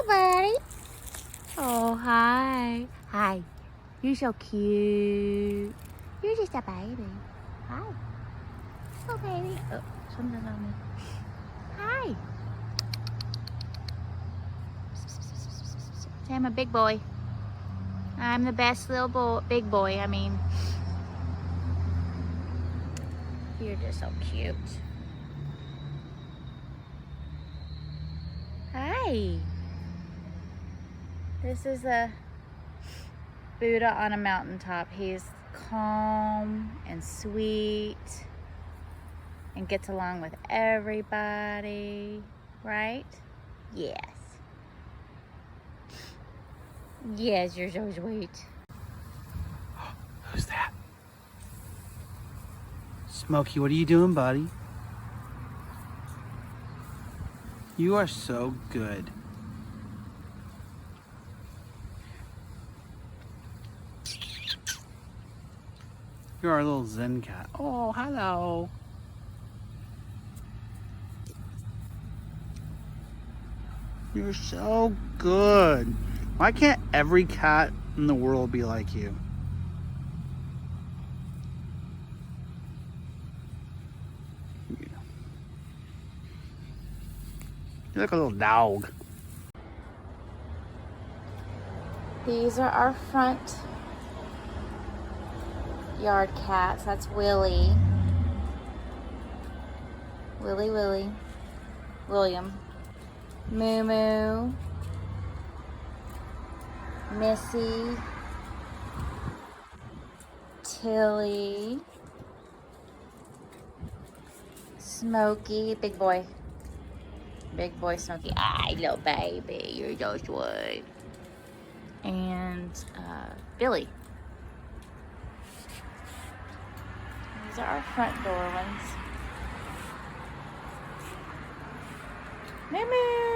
buddy. Oh, hi. Hi. You're so cute. You're just a baby. Hi. Oh, baby. Oh, something's on me. Hi. Say I'm a big boy. I'm the best little boy, big boy, I mean. You're just so cute. Hi. This is a Buddha on a mountaintop. He's calm and sweet and gets along with everybody, right? Yes. Yes, you're so sweet. Who's that? Smokey, what are you doing, buddy? You are so good. You're our little Zen cat. Oh, hello. You're so good. Why can't every cat in the world be like you? You're like a little dog. These are our front yard cats. That's Willie. Willie. William. Moo Moo. Missy. Tilly. Smokey. Big boy. Big boy Smokey. Ay, little baby. You're so sweet. And Billy. These are our front door ones. Moo Moo.